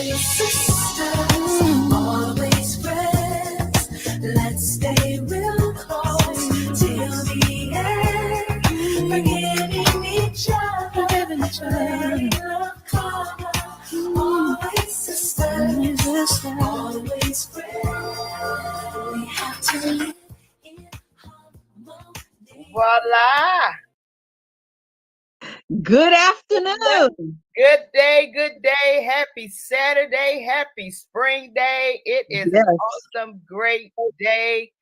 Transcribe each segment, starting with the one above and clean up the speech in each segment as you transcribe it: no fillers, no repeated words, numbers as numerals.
sisters, always friends. Let's stay real close till the end. Forgiving each other, letting love cover. Always sisters, always friends. We have to live in harmony. Voila. Good afternoon. Good day. Happy Saturday. Happy spring day. It is Yes. an awesome, great day.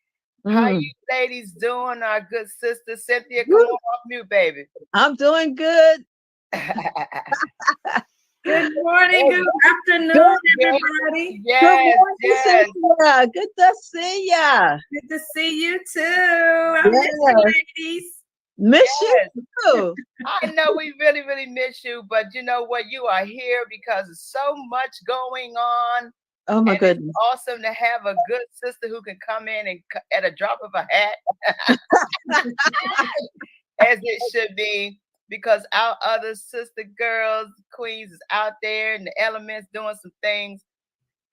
How Mm. you ladies doing? Our good sister Cynthia, come Woo. on off mute, baby. I'm doing good. Good morning, good afternoon, everybody. Yes, Good morning, yes. Cynthia. Good to see ya. Good to see you too. I miss you, ladies. Miss Yes. you too. I know we really, really miss you, but you know what? You are here because there's so much going on. Oh my And goodness. it's awesome to have a good sister who can come in and at a drop of a hat, as it should be, because our other sister girls, queens, is out there in the elements doing some things.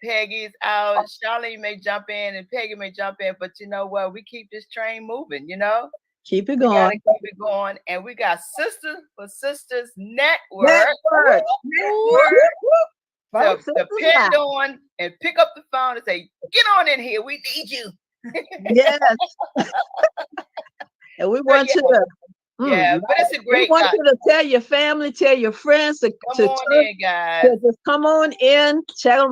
Peggy's out. Charlene may jump in and Peggy may jump in, but you know what? We keep this train moving, you know? Keep it We gotta going. keep it going. And we got Sister for Sisters Network. Network. To 4Sisters depend Live. on and pick up the phone and say, get on in here. We need you. Yes. And we want you to. Yeah, but it's a We great want you to tell your family, tell your friends to come on in, guys. just come on in,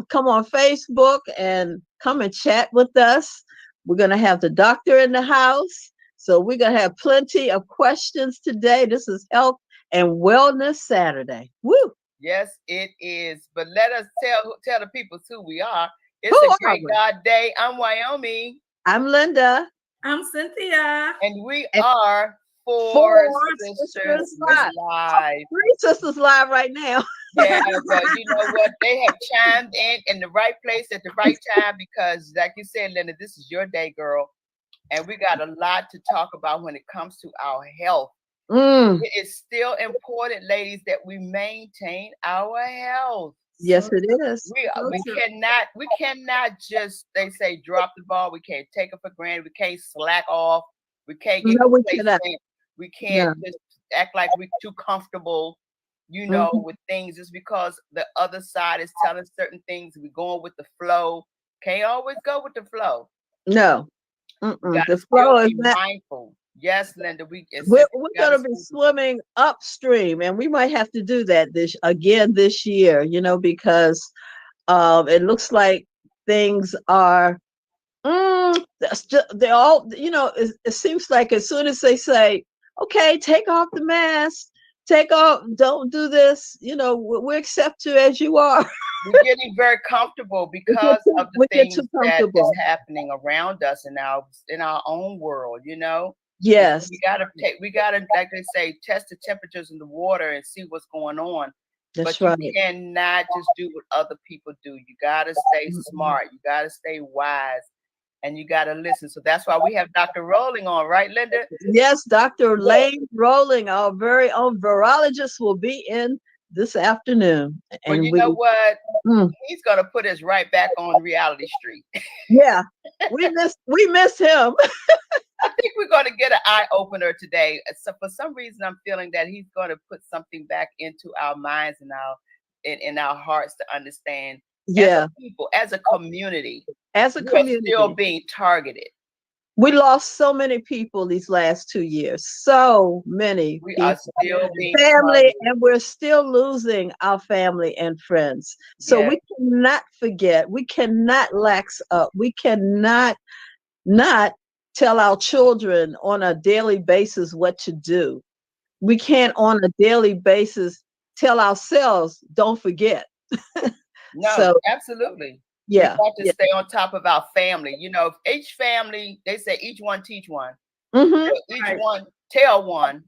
come on Facebook and come and chat with us. We're going to have the doctor in the house. So we're going to have plenty of questions today. This is Health and Wellness Saturday. Woo! Yes, it is. But let us tell the people who we are. It's Who a are great we? God day. I'm Wyoming. I'm Linda. I'm Cynthia. And we And are Four 4Sisters Sisters Live. Live. 3 sisters live right now. Yeah, but you know what? They have chimed in the right place at the right time because, like you said, Linda, this is your day, girl. And we got a lot to talk about when it comes to our health. It is still important, ladies, that we maintain our health. Yes, it is. We cannot just, they say, drop the ball. We can't take it for granted. We can't slack off. We can't get complacent. We can't just act like we're too comfortable, you know, with things just because the other side is telling certain things. We're going with the flow. Can't always go with the flow. No. The flow is not mindful. Yes, Linda. We're going to be swimming upstream, and we might have to do that this year. You know, because it looks like things are. They're all. You know, it seems like as soon as they say, "Okay, take off the mask, take off, don't do this," you know, we accept you as you are. We're getting very comfortable because of the things that is happening around us in our own world, you know. Yes. We gotta, like they say, test the temperatures in the water and see what's going on. That's but right. You cannot just do what other people do. You gotta stay smart. You gotta stay wise. And you got to listen. So that's why we have Dr. Rowling on, right, Linda? Yes, Dr. Lane Rowling, our very own virologist, will be in this afternoon. Well, and you know what? He's going to put us right back on Reality Street. Yeah, we miss him. I think we're going to get an eye opener today. So for some reason, I'm feeling that he's going to put something back into our minds and in our hearts to understand. Yeah, as a people, as a community, we're still being targeted. We lost so many people these last 2 years. So many we people. Are still being family, targeted. and we're still losing our family and friends. So we cannot forget. We cannot lax up. We cannot not tell our children on a daily basis what to do. We can't on a daily basis tell ourselves, don't forget. No, absolutely. Yeah. We have to stay on top of our family. You know, each family, they say each one teach one. Each one tell one.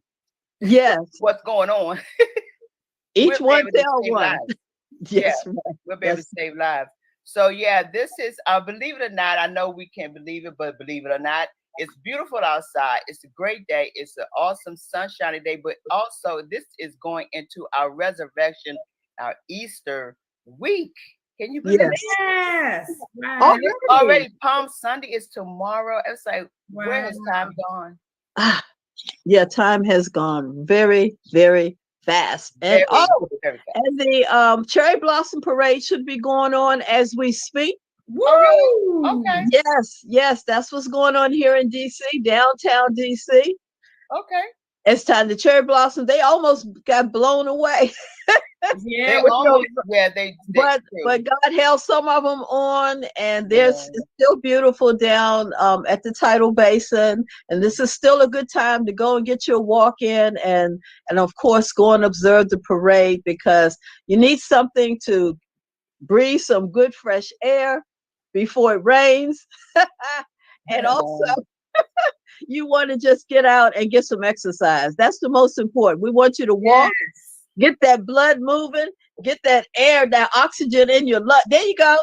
Yes. What's going on. Each one tell one. Yes. We'll be able to save lives. So yeah, this is believe it or not, I know we can't believe it, but believe it or not, it's beautiful outside. It's a great day. It's an awesome sunshiny day, but also this is going into our resurrection, our Easter week. Can you believe it? Yes. Wow. And it's already Palm Sunday. Is tomorrow. It's like, where has time gone? Yeah, time has gone very, very fast. And very fast. and the cherry blossom parade should be going on as we speak. Woo! Oh, really? Okay. Yes, that's what's going on here in DC, downtown DC. Okay. It's time. The cherry blossom, they almost got blown away. Yeah, but God held some of them on, and it's still beautiful down at the tidal basin, and this is still a good time to go and get your walk in, and of course go and observe the parade, because you need something to breathe some good fresh air before it rains. And also you want to just get out and get some exercise. That's the most important. We want you to walk, get that blood moving, get that air, that oxygen in your lung. There you go.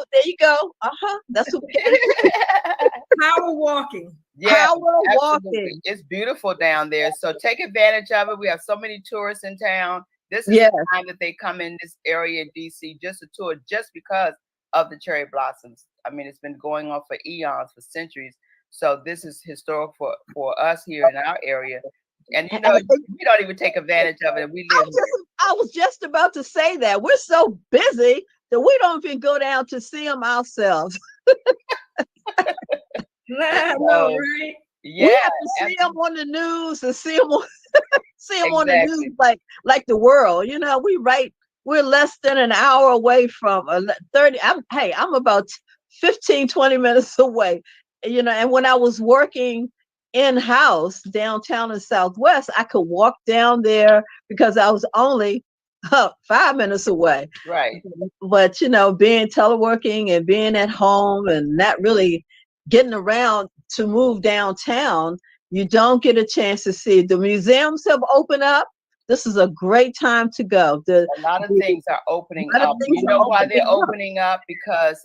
That's what we Power walking. Yeah, Power absolutely. walking. It's beautiful down there. So take advantage of it. We have so many tourists in town. This is the time that they come in this area in DC just to tour, just because of the cherry blossoms. I mean, it's been going on for eons, for centuries. So this is historic for us here in our area. And we don't even take advantage of it. We live here. I was just about to say that. We're so busy that we don't even go down to see them ourselves. Right? Yeah, we have to see them on the news and see them on, on the news like the world. We're less than an hour away from 30. I'm about 15, 20 minutes away. And when I was working in-house downtown in Southwest, I could walk down there because I was only 5 minutes away. Right. But being teleworking and being at home and not really getting around to move downtown, you don't get a chance to see. The museums have opened up. This is a great time to go. A lot of things are opening up. You know why they're opening up? Because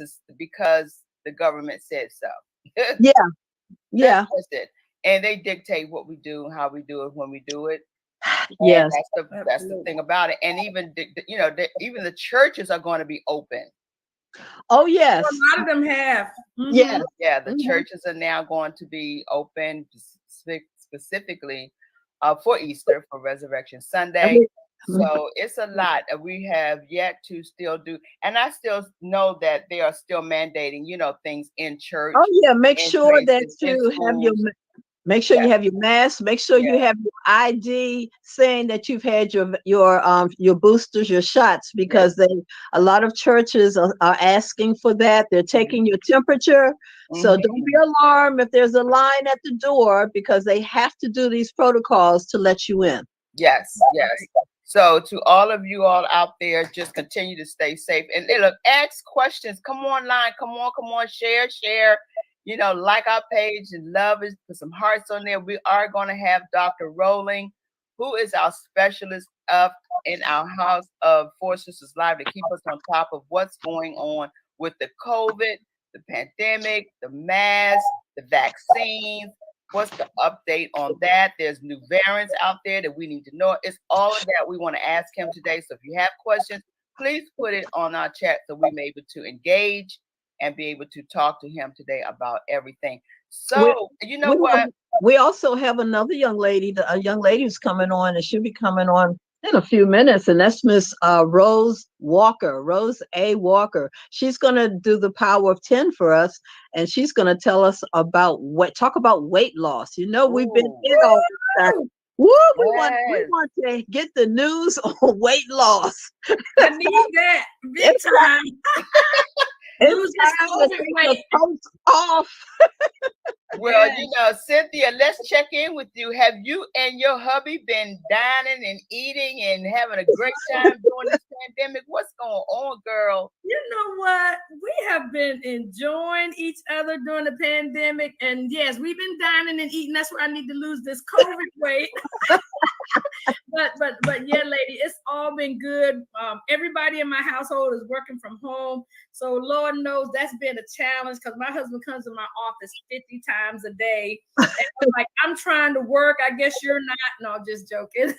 the government said so. Yeah. That's it. And they dictate what we do, how we do it, when we do it. Yes, that's the thing about it. And even even the churches are going to be open. Oh yes, a lot of them have. Yes, the churches are now going to be open specifically for Easter, for Resurrection Sunday. So it's a lot we have yet to still do. And I still know that they are still mandating, things in church. Oh yeah, make sure that you have your you have your mask, make sure you have your ID saying that you've had your boosters, your shots, because a lot of churches are asking for that. They're taking your temperature. So don't be alarmed if there's a line at the door, because they have to do these protocols to let you in. Yes. So to all of you all out there, just continue to stay safe. And look, ask questions. Come online. Come on. Share. Like our page and love it. Put some hearts on there. We are going to have Dr. Rowling, who is our specialist in our house of 4Sisters Live, to keep us on top of what's going on with the COVID, the pandemic, the masks, the vaccines. What's the update on that? There's new variants out there that we need to know. It's all of that we want to ask him today. So if you have questions, please put it on our chat so we may be able to engage and be able to talk to him today about everything. So we also have another young lady, a young lady who's coming on, and she'll be coming on in a few minutes, and that's Miss Rose A. Walker. She's going to do the power of 10 for us, and she's going to tell us about talk about weight loss. We've been in all this time. Woo, we want to get the news on weight loss. I need that big time. Lose this post off. Well, Cynthia, let's check in with you. Have you and your hubby been dining and eating and having a great time during this pandemic? What's going on, girl? You know what? We have been enjoying each other during the pandemic. And yes, we've been dining and eating. That's where I need to lose this COVID weight. But yeah, lady, it's all been good. Everybody in my household is working from home. So Lord knows that's been a challenge, because my husband comes to my office 50 times a day. And I'm like, I'm trying to work. I guess you're not. No, just joking.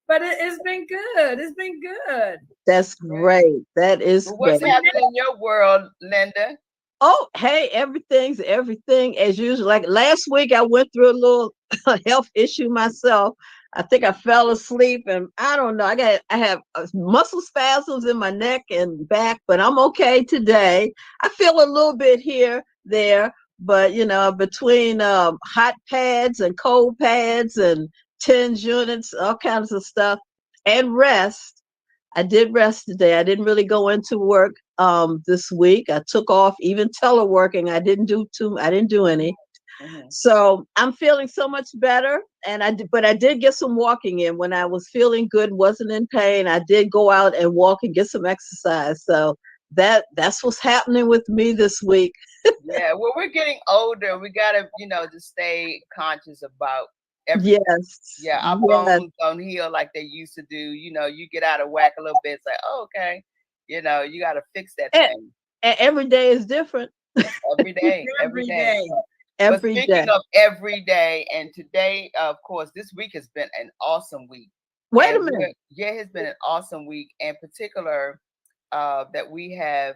But it's been good. It's been good. That's great. That is What's great. happening in your world, Linda? Oh, hey, everything as usual. Like last week, I went through a little health issue myself. I think I fell asleep, and I don't know. I have muscle spasms in my neck and back, but I'm okay today. I feel a little bit here, there, but between hot pads and cold pads and TENS units, all kinds of stuff, and rest. I did rest today. I didn't really go into work this week. I took off even teleworking. I didn't do any. So I'm feeling so much better. But I did get some walking in when I was feeling good, wasn't in pain. I did go out and walk and get some exercise. So that's what's happening with me this week. Yeah, well, we're getting older. We gotta, just stay conscious about everything. Yes. Yeah, our bones don't heal like they used to do. You get out of whack a little bit. It's like, oh, okay, you got to fix that thing. And every day is different. Every day, every day. But speaking of every day, and today, of course, this week has been an awesome week. Wait a minute. Yeah, it's been an awesome week. In particular, that we have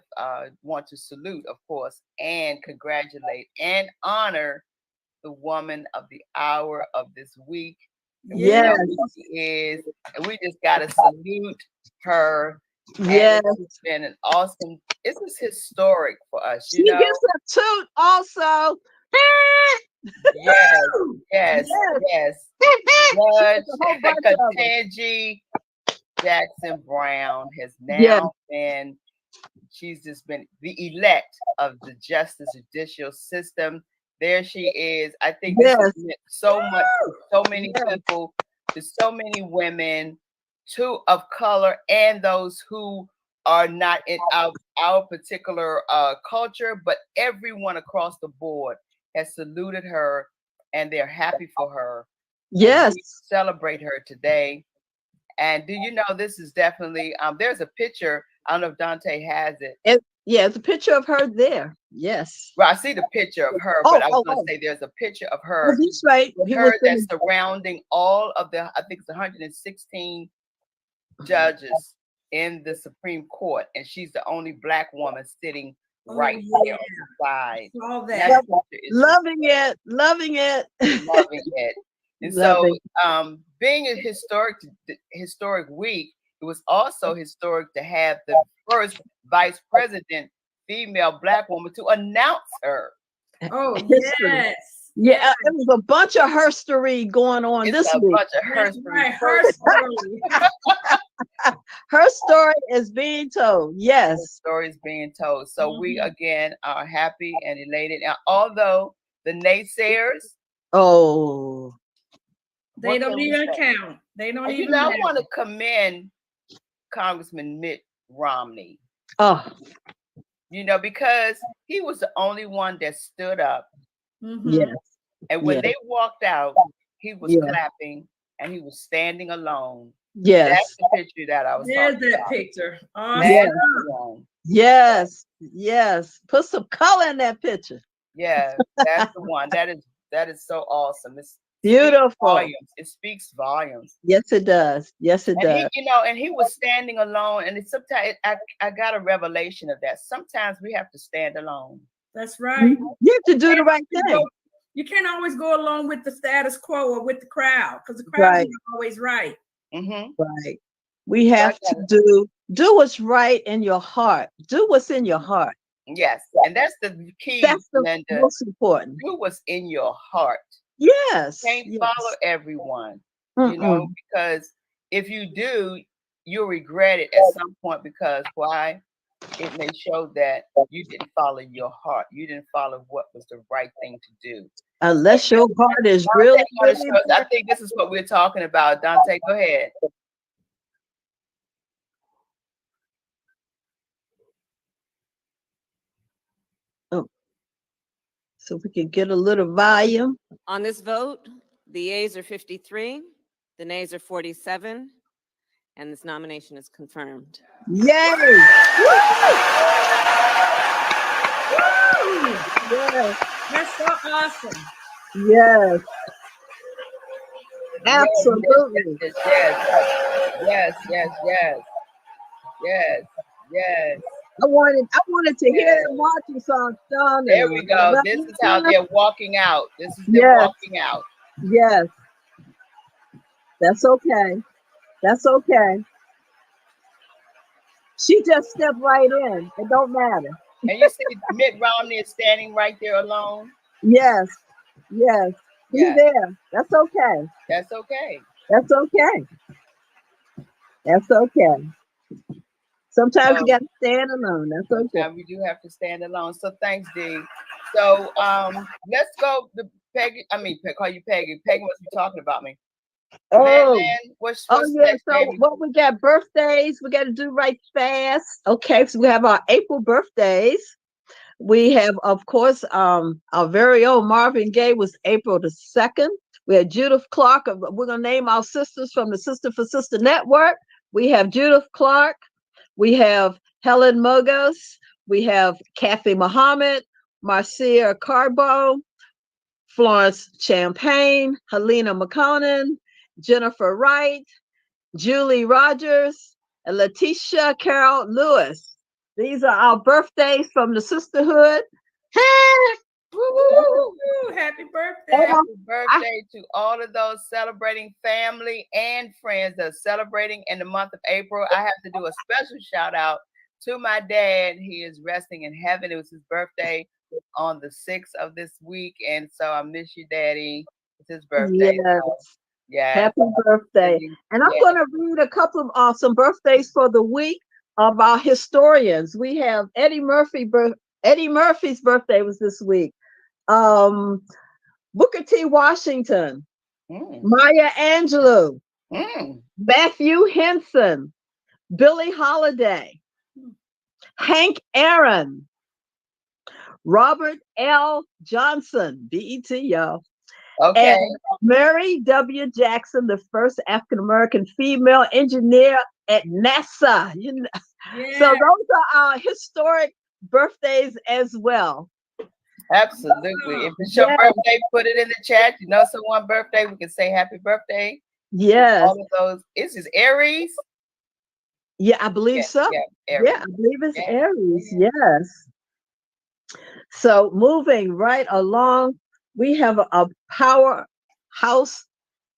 want to salute, of course, and congratulate and honor the woman of the hour of this week. Yes, she is, and we just gotta salute her. Yes, it's been an awesome. This is historic for us. She gets a toot also. Yes. Judge Ketanji Jackson Brown has now been. She's just been the elect of the justice judicial system. There she is. I think this has meant so much to so many people, to so many women, of color, and those who are not in our particular culture, but everyone across the board has saluted her, and they're happy for her. Yes, we celebrate her today. And do you know this is definitely there's a picture. I don't know if Dante has it. It's a picture of her there. Yes. Well, I see the picture of her, but I was going to say there's a picture of her. That's right. Her that's surrounding all of the, I think it's 116 judges in the Supreme Court, and she's the only Black woman sitting right there on the side. All that. Loving it. Loving it. And so, being a historic week, it was also historic to have the first vice president, female Black woman, to announce her. Oh, yes. Yeah, there was a bunch of herstory going on this week. Bunch of herstory. Right, her story. Her story is being told. Yes. Her story is being told. So we again are happy and elated. And although the naysayers, they don't even count. They don't even. I want to commend Congressman Mitt Romney. Because he was the only one that stood up. Yes. And when they walked out, he was clapping and he was standing alone. Yes. That's the picture that I was There's talking that about. picture. Yes. Put some color in that picture. Yeah, that's the one. That is so awesome. It's beautiful. It speaks volumes. Yes, it does. Yes, it does. And he was standing alone. And sometimes I got a revelation of that. Sometimes we have to stand alone. That's right. You have to do the right thing. You can't always go along with the status quo or with the crowd, because the crowd is always right. Right. We have to do what's right in your heart. Do what's in your heart. Yes, and that's the key. That's the most important. Do what's in your heart. Yes. You can't follow everyone, because if you do, you'll regret it at some point. Because why? It may show that you didn't follow your heart. You didn't follow what was the right thing to do. Unless your heart is really. I think this is what we're talking about. Dante, go ahead. So we can get a little volume. On this vote, the yeas are 53, the nays are 47, and this nomination is confirmed. Yay! Yes. That's so awesome. Yes. Absolutely. Yes, yes, yes, yes, yes, yes. I wanted to hear Yes. that marching song, Sean. There we go. This is how they're walking out. This is them Yes, walking out. yes. That's okay. That's okay. She just stepped right in. It don't matter. And you see Mitt Romney is standing right there alone. Yes, yes. He's Yeah, there. That's okay. that's okay. That's okay. That's okay. Sometimes you So gotta stand alone. That's okay. sometimes we do have to stand alone. So thanks, Dee. So let's go to Peggy. I mean, call you Peggy. Peggy must be talking about me. Oh, What's yeah. next, So baby? what we got? Birthdays. We got to do right fast. Okay. So we have our April birthdays. We have, of course, our very own Marvin Gaye was April the 2nd. We had Judith Clark. We're gonna name our sisters from the Sister for Sister Network. We have Judith Clark. We have Helen Mogos. We have Kathy Muhammad, Marcia Carbo, Florence Champagne, Helena McConan, Jennifer Wright, Julie Rogers, and Letitia Carol Lewis. These are our birthdays from the sisterhood. Woo, happy birthday. Happy birthday to all of those celebrating family and friends that are celebrating in the month of April. I have to do a special shout out to my dad. He is resting in heaven. It was his birthday on the 6th of this week. And so I miss you, Daddy. It's his birthday. Yes. So, yeah. Happy birthday. And I'm going to read a couple of some birthdays for the week of our historians. We have Eddie Murphy. Eddie Murphy's birthday was this week. Booker T. Washington, Maya Angelou, Matthew Henson, Billie Holiday, Hank Aaron, Robert L. Johnson, BET, y'all. Okay. And Mary W. Jackson, the first African American female engineer at NASA. So those are our historic birthdays as well. Absolutely. If it's your birthday, put it in the chat. You know someone's birthday, we can say happy birthday. Yes. All of those. Is this Aries? Yeah, I believe so. Yeah, I believe it's Aries. Yes. So moving right along, we have a powerhouse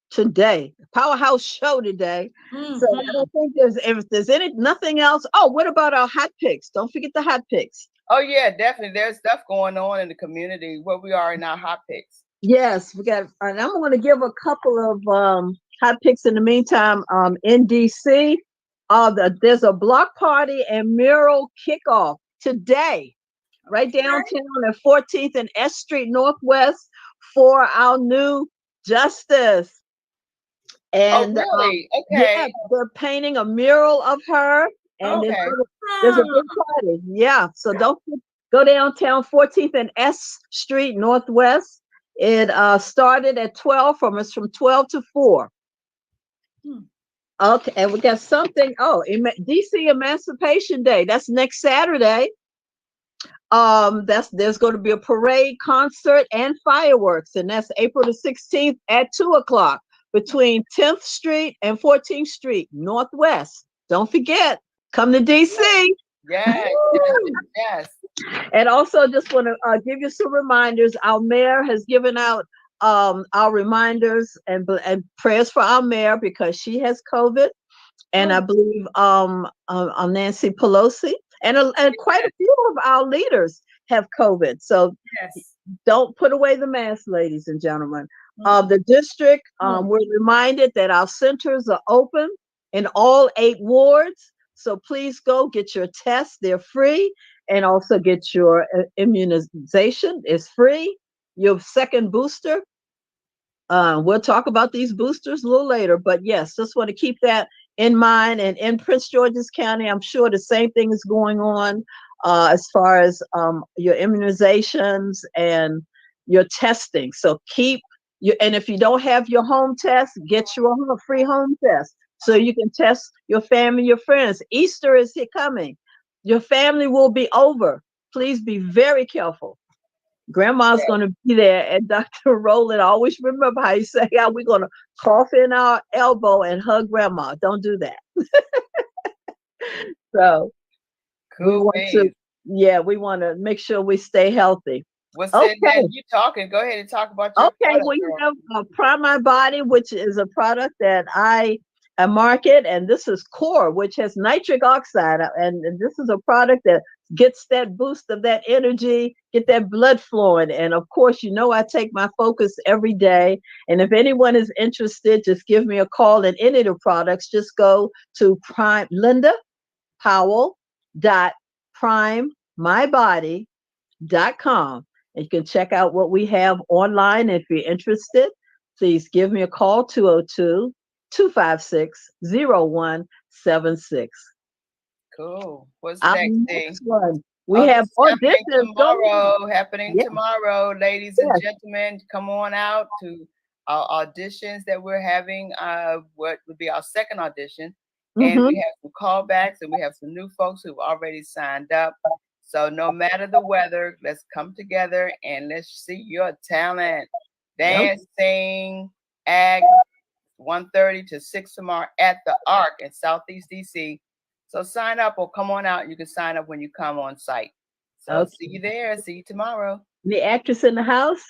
today, powerhouse show today. So I don't think if there's nothing else. Oh, what about our hot picks? Don't forget the hot picks. Oh yeah, definitely. There's stuff going on in the community where we are in our hot picks. Yes, we got, and I'm going to give a couple of hot picks in the meantime. In DC, there's a block party and mural kickoff today, right downtown at 14th and S Street Northwest for our new justice. And really? Okay. Yeah, they're painting a mural of her, and there's a big party. Yeah, so don't go downtown 14th and S Street Northwest. It started at 12 from 12 to 4. Okay, and we got something. Oh, DC Emancipation Day. That's next Saturday. There's going to be a parade, concert, and fireworks, and that's April the 16th at 2:00 between 10th Street and 14th Street Northwest. Don't forget, come to DC. Yes, yes. And also, just want to give you some reminders. Our mayor has given out our reminders and prayers for our mayor because she has COVID, and I believe Nancy Pelosi and quite a few of our leaders have COVID. So don't put away the mask, ladies and gentlemen. The district, we're reminded that our centers are open in all 8 wards. So please go get your tests. They're free. And also get your immunization. It's free. Your second booster. We'll talk about these boosters a little later. But yes, just want to keep that in mind. And in Prince George's County, I'm sure the same thing is going on as far as your immunizations and your testing. So and if you don't have your home test, get your free home test so you can test your family, your friends. Easter is coming. Your family will be over. Please be very careful. Grandma's going to be there. And Dr. Rowland, always remember how you say, how we're going to cough in our elbow and hug Grandma. Don't do that. So we want to make sure we stay healthy. Well, okay. You talking. Go ahead and talk about your product, we have Prime My Body, which is a product that I market, and this is Core, which has nitric oxide, and this is a product that gets that boost of that energy, get that blood flowing. And of course, I take my Focus every day. And if anyone is interested, just give me a call. And any of the products, just go to LindaPowell.PrimeMyBody.com. And you can check out what we have online. If you're interested, please give me a call, 202-256-0176. Cool. What's the next one? We have auditions happening tomorrow, ladies and gentlemen. Come on out to our auditions that we're having. What would be our second audition. And we have some callbacks, and we have some new folks who've already signed up. So no matter the weather, let's come together and let's see your talent. Dancing, act, 1:30 to 6 tomorrow at the Arc in Southeast DC. So sign up or come on out. You can sign up when you come on site. So see you there. See you tomorrow. The actress in the house.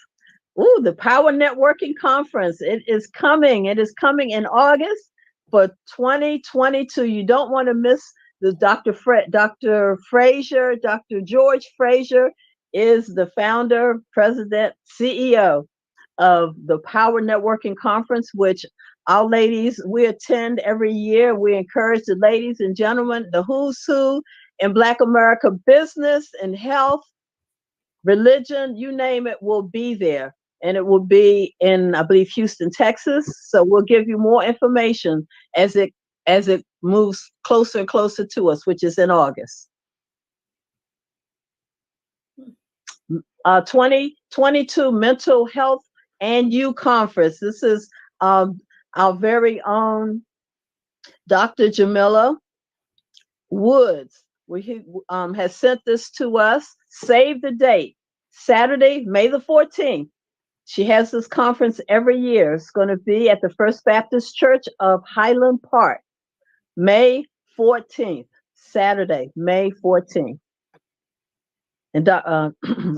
Ooh, the Power Networking Conference. It is coming. It is coming in August for 2022. You don't want to miss the Dr. Frazier. Dr. George Frazier is the founder, president, CEO of the Power Networking Conference, which our ladies, we attend every year. We encourage the ladies and gentlemen, the who's who in Black America business and health, religion, you name it, will be there. And it will be in, I believe, Houston, Texas. So we'll give you more information as it moves closer and closer to us, which is in August. 2022 Mental Health and You Conference. This is our very own Dr. Jamila Woods. He has sent this to us. Save the date, Saturday, May the 14th. She has this conference every year. It's going to be at the First Baptist Church of Highland Park, May 14th, Saturday, May 14th. And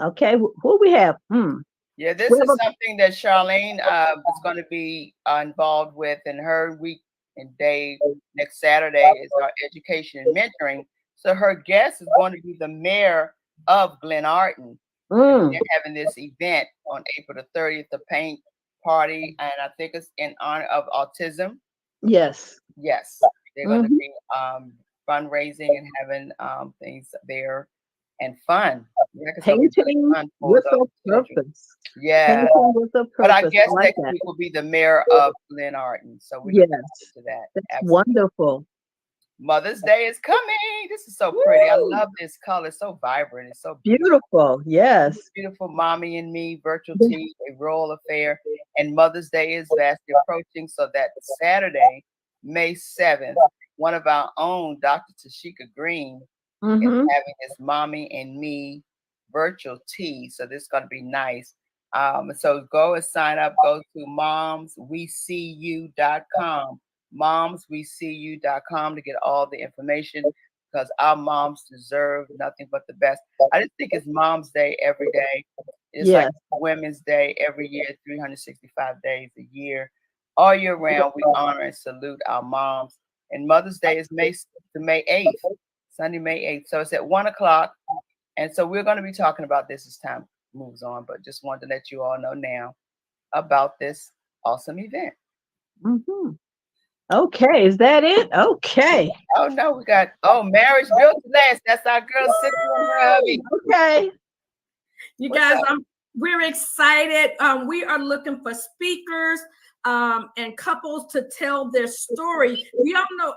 okay, who we have? Yeah, this is something that Charlene is going to be involved with, in her week and day next Saturday is our education and mentoring. So her guest is going to be the mayor of Glenarden. They're having this event on April the 30th, the paint party, and I think it's in honor of autism. Yes. They're going to be fundraising and having things there and fun. Painting with a purpose. Yeah. With a purpose. But I guess next week will be the mayor of Glenarden. So we look forward to that. That's wonderful. Mother's Day is coming. This is so pretty. I love this color. It's so vibrant. It's so beautiful. Yes. Beautiful Mommy and Me, virtual tea, a royal affair. And Mother's Day is fast approaching. So that Saturday, May 7th, one of our own, Dr. Tashika Green, is having this Mommy and Me virtual tea. So this is going to be nice. So go and sign up. Go to momsweseeyou.com. momsweseeyou.com to get all the information, because our moms deserve nothing but the best. I just think it's Mom's Day every day. It's like Women's Day every year, 365 days a year. All year round, we honor and salute our moms. And Mother's Day is May 8th, Sunday, May 8th. So it's at 1 o'clock. And so we're going to be talking about this as time moves on, but just wanted to let you all know now about this awesome event. Okay, is that it? Okay. Oh no, we got Marriage Built to Last. That's our girl Cynthia and her hubby. Okay. You guys, we're excited. We are looking for speakers and couples to tell their story. We all know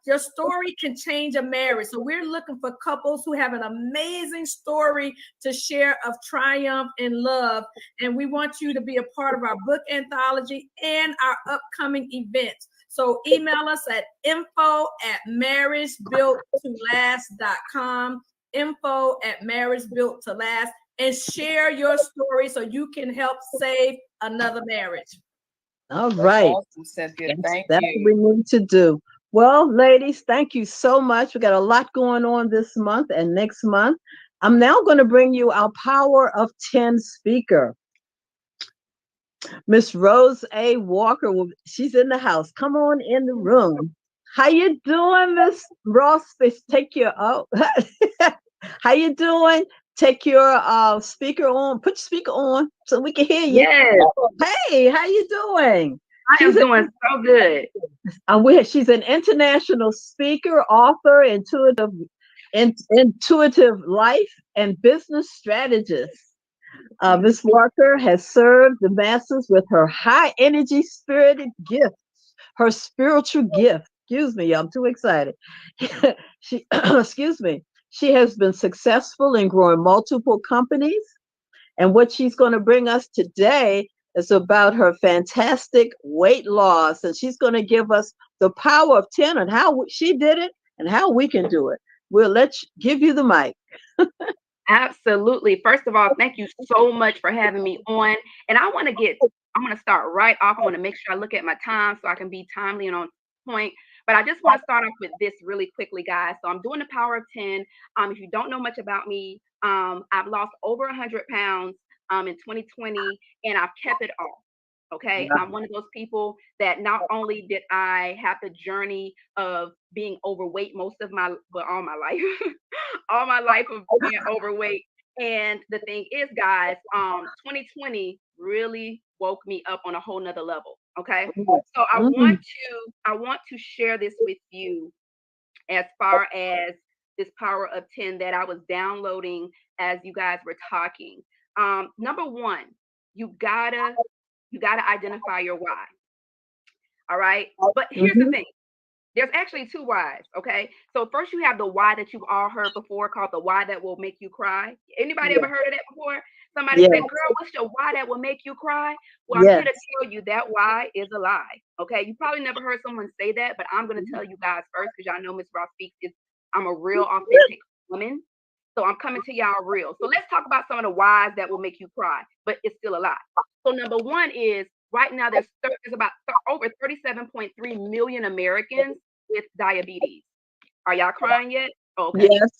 your story can change a marriage. So we're looking for couples who have an amazing story to share of triumph and love. And we want you to be a part of our book anthology and our upcoming events. So email us at info@marriagebuilttolast.com, info@marriagebuilttolast. and share your story so you can help save another marriage. All right. Awesome, Cynthia. Thank That's you. what we need to do. Well, ladies, thank you so much. We got a lot going on this month and next month. I'm now going to bring you our Power of 10 speaker. Miss Rose A. Walker, she's in the house. Come on in the room. How you doing, Miss Ross? Take your how you doing? Take your speaker on. Put your speaker on so we can hear you. Yes. Hey, how you doing? I am doing so good. She's an international speaker, author, intuitive life and business strategist. Ms. Walker has served the masses with her high energy spirited gifts, her spiritual gift. Excuse me, I'm too excited. Excuse me. She has been successful in growing multiple companies. And what she's going to bring us today is about her fantastic weight loss. And she's going to give us the power of 10 and how she did it and how we can do it. We'll give you the mic. Absolutely. First of all, thank you so much for having me on. And I'm going to start right off. I want to make sure I look at my time so I can be timely and on point. But I just want to start off with this really quickly, guys. So I'm doing the power of 10. If you don't know much about me, I've lost over 100 pounds in 2020, and I've kept it off. Okay. Yeah. I'm one of those people that not only did I have the journey of being overweight all my life, all my life of being overweight. And the thing is, guys, 2020 really woke me up on a whole nother level. Okay. So I want to share this with you as far as this power of 10 that I was downloading as you guys were talking. Number one, you gotta identify your why. All right. But here's the thing. There's actually two whys. Okay. So first you have the why that you've all heard before called the why that will make you cry. Anybody ever heard of that before? Somebody said, girl, what's your why that will make you cry? Well, I'm here to tell you that why is a lie. Okay. You probably never heard someone say that, but I'm going to tell you guys first because y'all know Miss Ross Speaks I'm a real authentic woman. So I'm coming to y'all real. So let's talk about some of the whys that will make you cry, but it's still a lie. So number one is right now there's about over 37.3 million Americans with diabetes. Are y'all crying yet? Okay. Yes.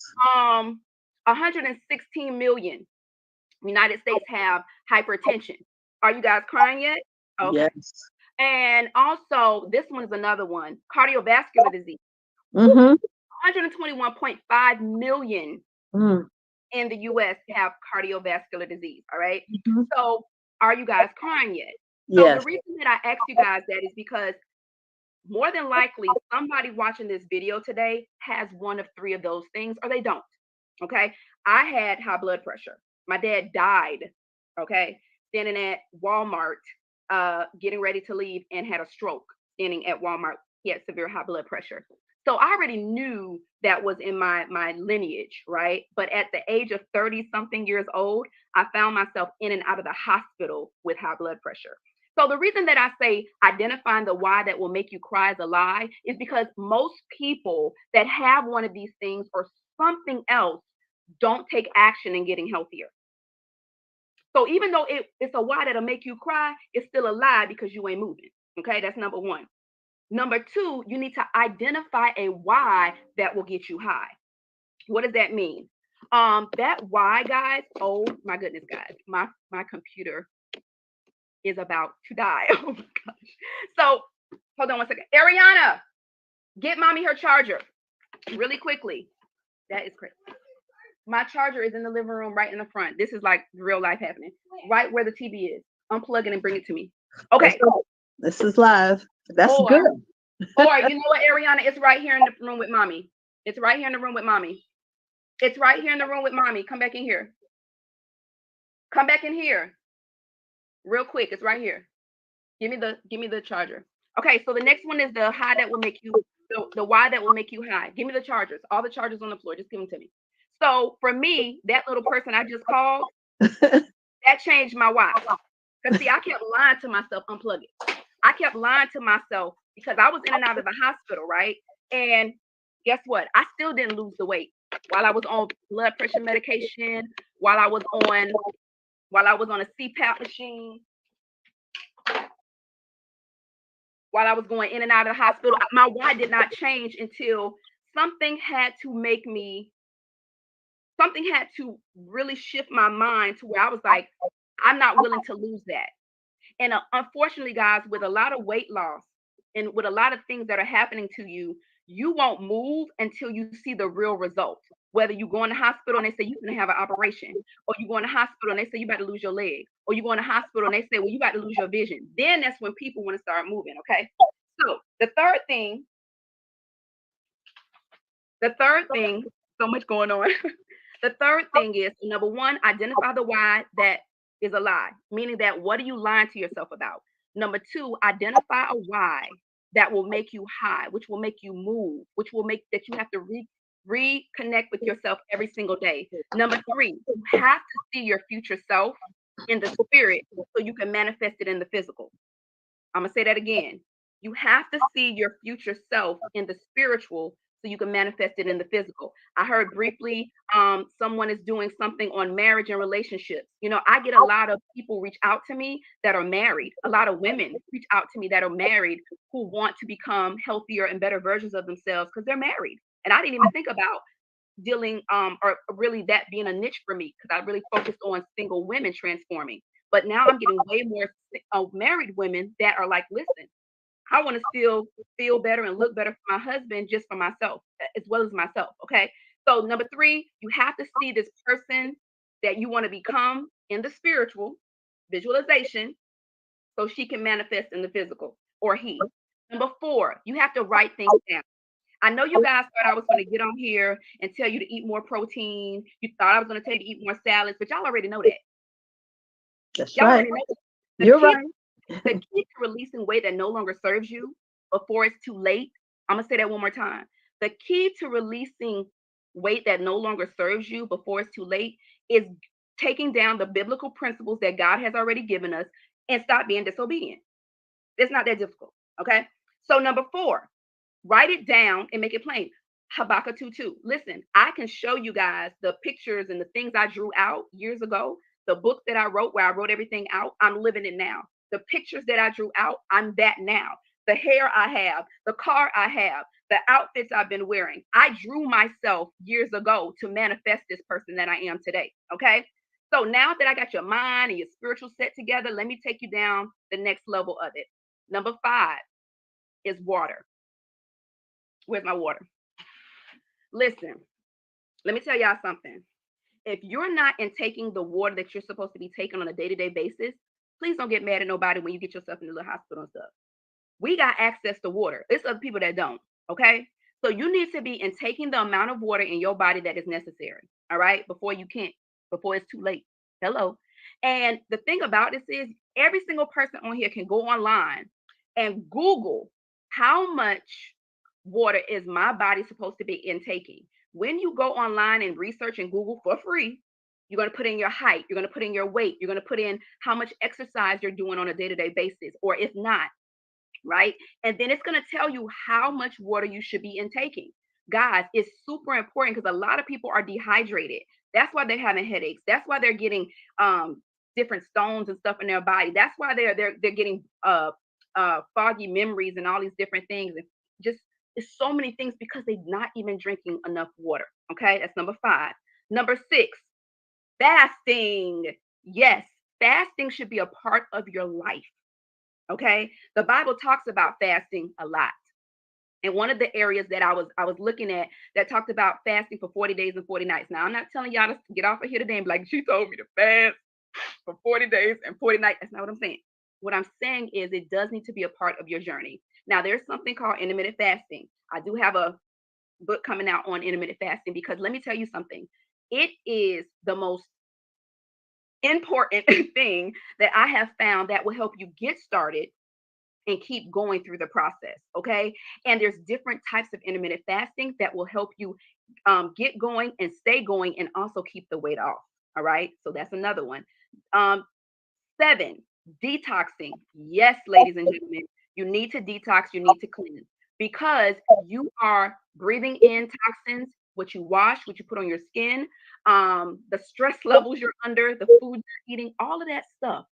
116 million United States have hypertension. Are you guys crying yet? Okay. Yes. And also, this one is another one, cardiovascular disease. 121.5 million in the US have cardiovascular disease. All right. So are you guys crying yet? So the reason that I asked you guys that is because more than likely somebody watching this video today has one of three of those things or they don't. Okay. I had high blood pressure. My dad died. Okay. Standing at Walmart, getting ready to leave and had a stroke standing at Walmart. He had severe high blood pressure. So I already knew that was in my lineage, right? But at the age of 30 something years old, I found myself in and out of the hospital with high blood pressure. So the reason that I say identifying the why that will make you cry is a lie is because most people that have one of these things or something else don't take action in getting healthier. So even though it's a why that'll make you cry, it's still a lie because you ain't moving. Okay, that's number one. Number two, you need to identify a why that will get you high. What does that mean? That why, guys, oh my goodness, guys, my computer is about to die. Oh my gosh. So hold on one second. Ariana, get mommy her charger really quickly. That is crazy. My charger is in the living room right in the front. This is like real life happening. Right where the TV is. Unplug it and bring it to me. Okay. This is live. That's good. Or you know what, Ariana? It's right here in the room with mommy. It's right here in the room with mommy. It's right here in the room with mommy. Come back in here. Come back in here. Real quick. It's right here. Give me the charger. Okay, so the next one is the high that will make you the why that will make you high. Give me the chargers. All the chargers on the floor. Just give them to me. So for me, that little person I just called, that changed my why. Because see, I kept lying to myself, unplug it. I kept lying to myself because I was in and out of the hospital, right? And guess what? I still didn't lose the weight while I was on blood pressure medication, while I was on a CPAP machine, while I was going in and out of the hospital. My why did not change until something had to really shift my mind to where I was like, I'm not willing to lose that. And unfortunately, guys, with a lot of weight loss and with a lot of things that are happening to you, you won't move until you see the real result. Whether you go in the hospital and they say you're going to have an operation, or you go in the hospital and they say you about to lose your leg, or you go in the hospital and they say, well, you about to lose your vision. Then that's when people want to start moving. Okay. So the third thing, so much going on. The third thing is, number one, identify the why that is a lie, meaning that what are you lying to yourself about? Number two, identify a why that will make you high, which will make you move, which will make that you have to reconnect with yourself every single day. Number three, you have to see your future self in the spirit so you can manifest it in the physical. I'm going to say that again. You have to see your future self in the spiritual so you can manifest it in the physical. I heard briefly someone is doing something on marriage and relationships. You know, I get a lot of people reach out to me that are married. A lot of women reach out to me that are married who want to become healthier and better versions of themselves because they're married. And I didn't even think about dealing or really that being a niche for me because I really focused on single women transforming. But now I'm getting way more married women that are like, listen, I want to still feel better and look better for my husband, just for myself, as well as myself. Okay. So number three, you have to see this person that you want to become in the spiritual visualization so she can manifest in the physical, or he. Number four, you have to write things down. I know you guys thought I was going to get on here and tell you to eat more protein. You thought I was going to tell you to eat more salads, but y'all already know that. That's Y'all right. already know that. You're right. The key to releasing weight that no longer serves you before it's too late. I'm going to say that one more time. The key to releasing weight that no longer serves you before it's too late is taking down the biblical principles that God has already given us and stop being disobedient. It's not that difficult. Okay. So number four, write it down and make it plain. Habakkuk 2:2. Listen, I can show you guys the pictures and the things I drew out years ago. The book that I wrote, where I wrote everything out, I'm living it now. The pictures that I drew out, I'm that now. The hair I have, the car I have, the outfits I've been wearing. I drew myself years ago to manifest this person that I am today. Okay. So now that I got your mind and your spiritual set together, let me take you down the next level of it. Number 5 is water. Where's my water? Listen, let me tell y'all something. If you're not intaking the water that you're supposed to be taking on a day-to-day basis, please don't get mad at nobody when you get yourself in the little hospital and stuff. We got access to water. It's other people that don't, okay? So you need to be intaking the amount of water in your body that is necessary, all right? Before it's too late. Hello. And the thing about this is every single person on here can go online and Google how much water is my body supposed to be intaking. When you go online and research and Google for free, you're going to put in your height, you're going to put in your weight, you're going to put in how much exercise you're doing on a day-to-day basis, or if not, right? And then it's going to tell you how much water you should be intaking. Guys, it's super important because a lot of people are dehydrated. That's why they're having headaches. That's why they're getting different stones and stuff in their body. That's why they're getting foggy memories and all these different things. And just it's so many things because they're not even drinking enough water. Okay, that's number 5. Number 6, fasting. Yes, fasting should be a part of your life. Okay, the Bible talks about fasting a lot. And one of the areas that I was looking at that talked about fasting for 40 days and 40 nights. Now, I'm not telling y'all to get off of here today and be like, she told me to fast for 40 days and 40 nights. That's not what I'm saying. What I'm saying is it does need to be a part of your journey. Now, there's something called intermittent fasting. I do have a book coming out on intermittent fasting because let me tell you something. It is the most important thing that I have found that will help you get started and keep going through the process. Okay. And there's different types of intermittent fasting that will help you get going and stay going and also keep the weight off. All right. So that's another one. 7, detoxing. Yes, ladies and gentlemen, you need to detox, you need to cleanse because you are breathing in toxins what you wash, what you put on your skin, the stress levels you're under, the food you're eating, all of that stuff.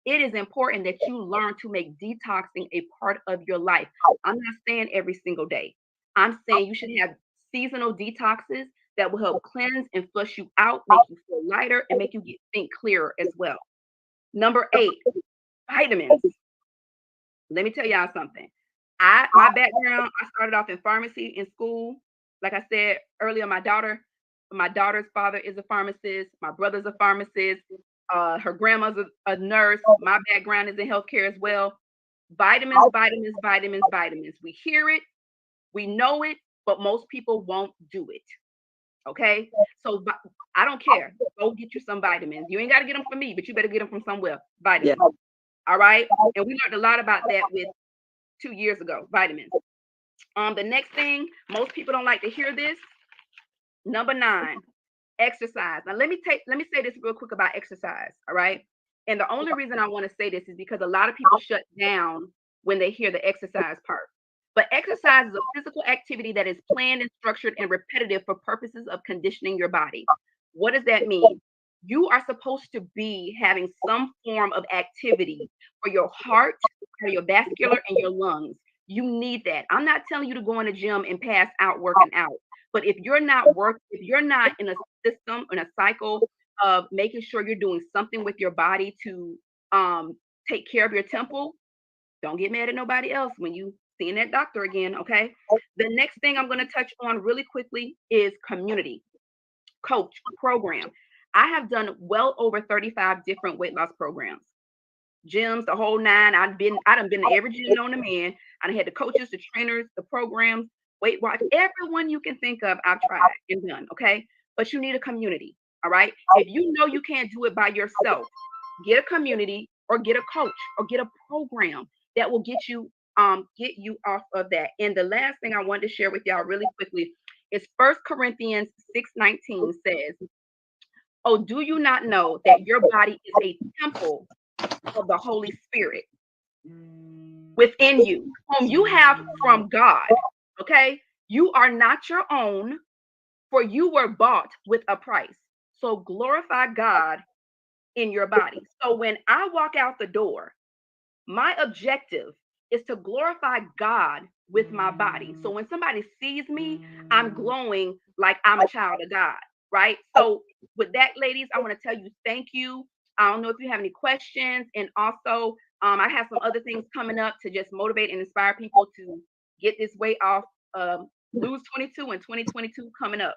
It is important that you learn to make detoxing a part of your life. I'm not saying every single day. I'm saying you should have seasonal detoxes that will help cleanse and flush you out, make you feel lighter, and make you think clearer as well. Number 8, vitamins. Let me tell y'all something. My background, I started off in pharmacy in school. Like I said earlier, my daughter's father is a pharmacist. My brother's a pharmacist. Her grandma's a nurse. My background is in healthcare as well. Vitamins, vitamins, vitamins, vitamins. We hear it, we know it, but most people won't do it. Okay, so I don't care. Go get you some vitamins. You ain't got to get them from me, but you better get them from somewhere. Vitamins. Yeah. All right, and we learned a lot about that with 2 years ago. Vitamins. The next thing, most people don't like to hear this. Number 9, exercise. Now let me say this real quick about exercise. All right, and the only reason I want to say this is because a lot of people shut down when they hear the exercise part. But exercise is a physical activity that is planned and structured and repetitive for purposes of conditioning your body. What does that mean? You are supposed to be having some form of activity for your heart, for your vascular, and your lungs. You need that. I'm not telling you to go in the gym and pass out working out. But if you're not in a system, in a cycle of making sure you're doing something with your body to take care of your temple, don't get mad at nobody else when you seeing that doctor again, okay? The next thing I'm going to touch on really quickly is community coach program. I have done well over 35 different weight loss programs, gyms, the whole 9. I done been to every gym known to man. I had the coaches, the trainers, the programs, Weight Watch, everyone you can think of, I've tried and done, okay? But you need a community, all right? If you know you can't do it by yourself, get a community or get a coach or get a program that will get you off of that. And the last thing I wanted to share with y'all really quickly is 1 Corinthians 6:19 says, "Oh, do you not know that your body is a temple of the Holy Spirit within you, whom you have from God?" Okay? You are not your own, for you were bought with a price. So glorify God in your body. So when I walk out the door, my objective is to glorify God with my body. So when somebody sees me, I'm glowing like I'm a child of God, right? So with that, ladies, I want to tell you thank you. I don't know if you have any questions. And also, I have some other things coming up to just motivate and inspire people to get this weight off. Lose 22 and 2022 coming up.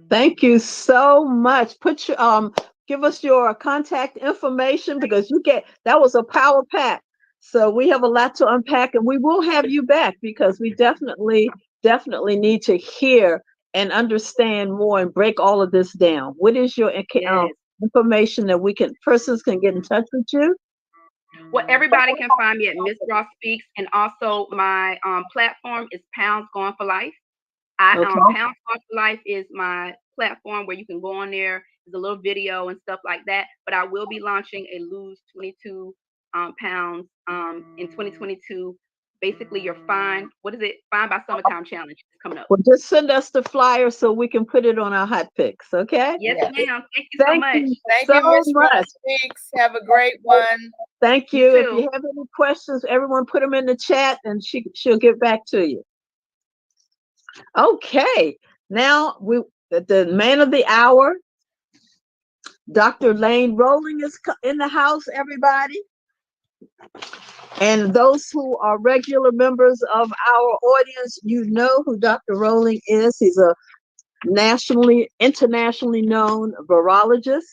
Thank you so much. Give us your contact information, because that was a power pack. So we have a lot to unpack, and we will have you back, because we definitely need to hear and understand more and break all of this down. What is your information that persons can get in touch with you? Well, everybody can find me at Miss Ross Speaks, and also my platform is Pounds Gone for Life. Pounds Gone for Life is my platform where you can go on there. There's a little video and stuff like that. But I will be launching a Lose 22 pounds in 2022. Basically, you're fine. What is it? Fine by Summertime Challenge is coming up. Well, just send us the flyer so we can put it on our hot picks, okay? Yes, ma'am. Thank you so much. Thank you, Miss Ross Speaks. Have a great one. Thank you. If you have any questions, everyone put them in the chat, and she'll get back to you. Okay. Now the man of the hour, Dr. Lane Rowling, is in the house, everybody. And those who are regular members of our audience, you know who Dr. Rowling is. He's a internationally known virologist.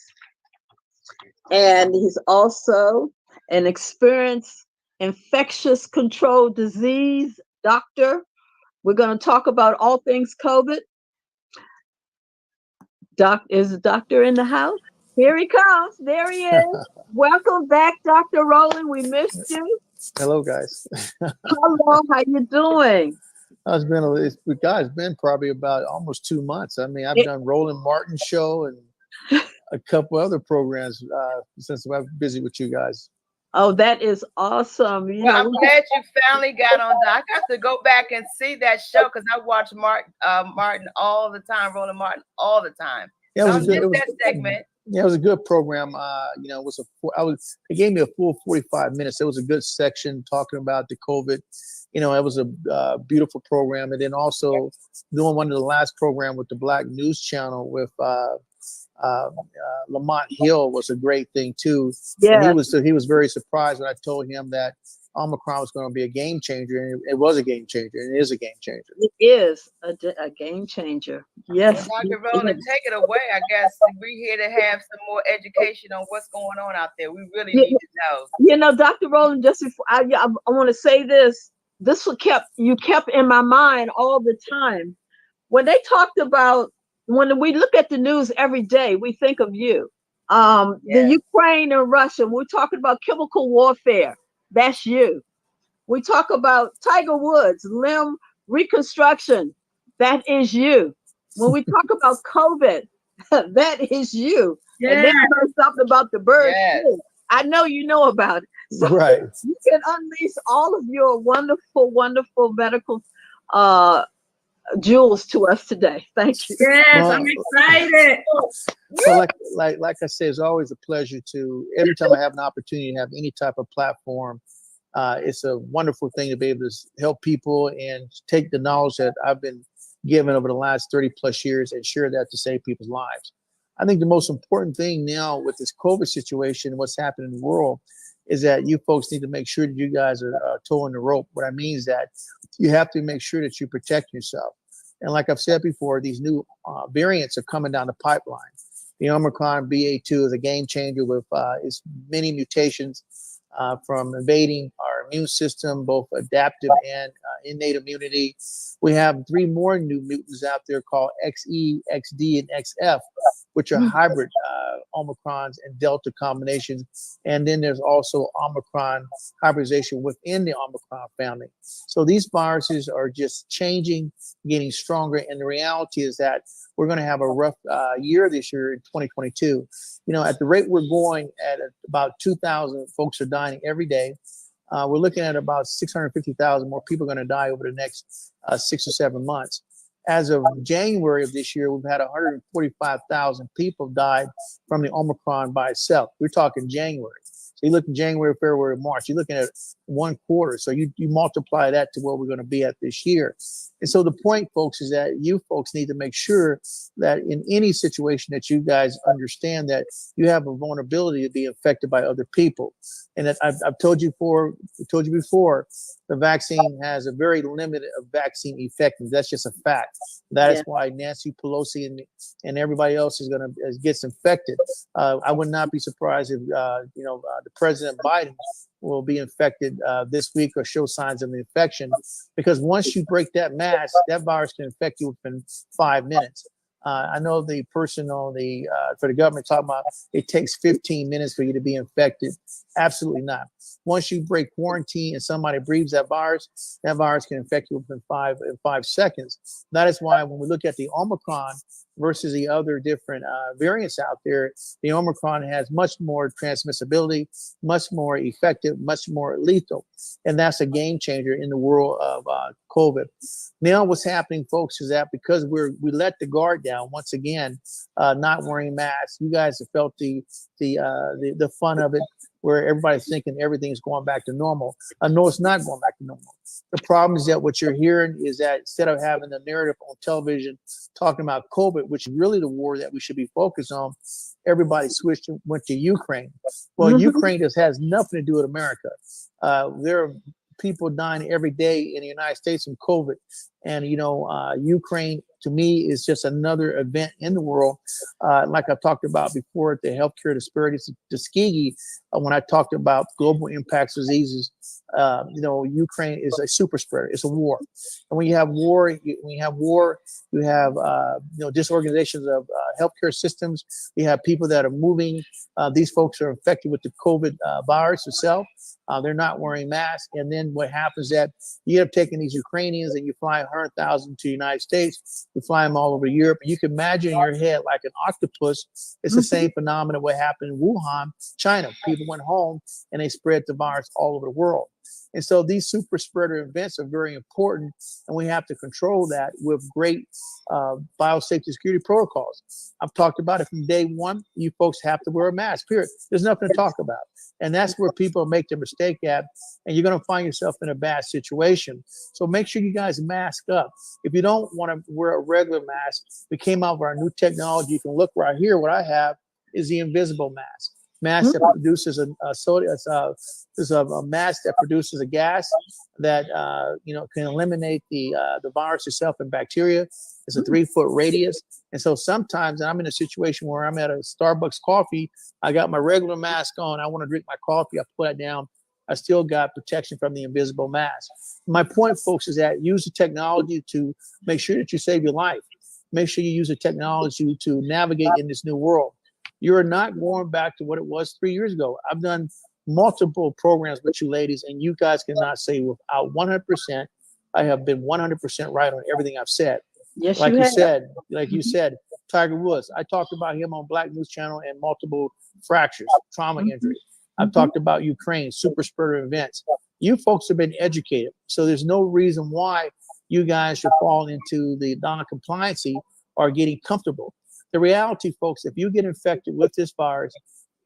And he's also an experienced infectious control disease doctor. We're going to talk about all things COVID. Is the doctor in the house? Here he comes. There he is. Welcome back, Dr. Rowling. We missed you. Hello, guys. Hello. How you doing? It's been probably about almost 2 months. I mean, I've done Roland Martin's show and a couple other programs since I've been busy with you guys. Oh, that is awesome. Well, I'm glad you finally got on. I got to go back and see that show because I watch Martin all the time, Roland Martin all the time. Yeah, it was that segment. Yeah, it was a good program. You know, it gave me a full 45 minutes. It was a good section talking about the COVID. You know, it was a beautiful program. And then also doing one of the last program with the Black News Channel with Lamont Hill was a great thing too. Yeah. And he was very surprised when I told him that Omicron was going to be a game changer, and it was a game changer, and it is a game changer. It is a game changer. Yes. Well, Dr. Roland, take it away. I guess we're here to have some more education on what's going on out there. We really need to know. You know, Dr. Roland, just before I want to say this. This kept in my mind all the time when they talked about. When we look at the news every day, we think of you. The Ukraine and Russia, we're talking about chemical warfare. That's you. We talk about Tiger Woods, limb reconstruction. That is you. When we talk about COVID, that is you. Yeah. And then I heard something about the birds. Too. I know you know about it. So right. You can unleash all of your wonderful, wonderful medical jewels to us today. Thank you. Yes, well, I'm excited. So like I say, it's always a pleasure to, every time I have an opportunity to have any type of platform, it's a wonderful thing to be able to help people and take the knowledge that I've been given over the last 30 plus years and share that to save people's lives. I think the most important thing now with this COVID situation, what's happening in the world, is that you folks need to make sure that you guys are towing the rope. What I mean is that you have to make sure that you protect yourself. And like I've said before, these new variants are coming down the pipeline. The Omicron BA2 is a game changer with its many mutations from invading our immune system, both adaptive and innate immunity. We have 3 more new mutants out there called XE, XD, and XF, which are hybrid Omicrons and Delta combinations. And then there's also Omicron hybridization within the Omicron family. So these viruses are just changing, getting stronger. And the reality is that we're going to have a rough year this year in 2022. You know, at the rate we're going at about 2,000 folks are dying every day. We're looking at about 650,000 more people are going to die over the next 6 or 7 months. As of January of this year, we've had 145,000 people died from the Omicron by itself. We're talking January. So you look at January, February, March, you're looking at 1 quarter. So you multiply that to where we're going to be at this year. And so the point, folks, is that you folks need to make sure that in any situation that you guys understand that you have a vulnerability to be infected by other people. And that I've told you before, the vaccine has a very limited vaccine effectiveness. That's just a fact. That is why Nancy Pelosi and everybody else is going to gets infected. I would not be surprised if the President Biden will be infected this week or show signs of the infection, because once you break that mask, that virus can infect you within 5 minutes. I know the person on for the government talking about it takes 15 minutes for you to be infected. Absolutely not. Once you break quarantine and somebody breathes that virus can infect you within 5 seconds. That is why when we look at the Omicron versus the other different variants out there, the Omicron has much more transmissibility, much more effective, much more lethal. And that's a game changer in the world of COVID. Now what's happening, folks, is that because we let the guard down once again, not wearing masks, you guys have felt the fun of it, where everybody's thinking everything's going back to normal. No, it's not going back to normal. The problem is that what you're hearing is that instead of having the narrative on television talking about COVID, which is really the war that we should be focused on, everybody went to Ukraine. Well, Ukraine just has nothing to do with America. There are people dying every day in the United States from COVID. And, Ukraine, to me, is just another event in the world. Like I talked about before, the healthcare disparities, Tuskegee, when I talked about global impacts diseases, Ukraine is a super spreader. It's a war. And when you have war, you have disorganizations of healthcare systems. You have people that are moving. These folks are infected with the COVID virus itself. They're not wearing masks. And then what happens is that you end up taking these Ukrainians and you fly 100,000 to the United States. You fly them all over Europe. You can imagine in your head like an octopus. It's the same phenomenon what happened in Wuhan, China. People went home and they spread the virus all over the world. And so these super spreader events are very important, and we have to control that with great biosafety security protocols. I've talked about it from day one. You folks have to wear a mask, period. There's nothing to talk about. And that's where people make their mistake at, and you're going to find yourself in a bad situation. So make sure you guys mask up. If you don't want to wear a regular mask, we came out with our new technology. You can look right here. What I have is the invisible mask. Mask that produces a mask that produces a gas that can eliminate the virus itself and bacteria. It's a 3-foot radius, and so sometimes I'm in a situation where I'm at a Starbucks coffee. I got my regular mask on. I want to drink my coffee. I put it down. I still got protection from the invisible mask. My point, folks, is that use the technology to make sure that you save your life. Make sure you use the technology to navigate in this new world. You're not going back to what it was 3 years ago. I've done multiple programs with you ladies, and you guys cannot say without 100%, I have been 100% right on everything I've said. Yes, like you have. You said, Tiger Woods. I talked about him on Black News Channel and multiple fractures, trauma injuries. I've talked about Ukraine, super spreader events. You folks have been educated, so there's no reason why you guys should fall into the non-compliancy or getting comfortable. The reality, folks, if you get infected with this virus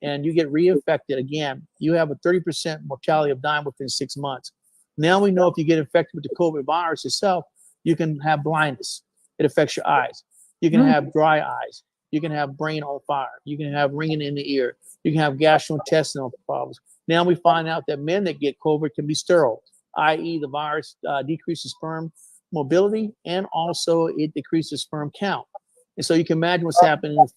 and you get reinfected again, you have a 30% mortality of dying within 6 months. Now we know if you get infected with the COVID virus itself, you can have blindness. It affects your eyes. You can have dry eyes. You can have brain on fire. You can have ringing in the ear. You can have gastrointestinal problems. Now we find out that men that get COVID can be sterile, i.e. the virus decreases sperm mobility and also it decreases sperm count. And so you can imagine what's happening in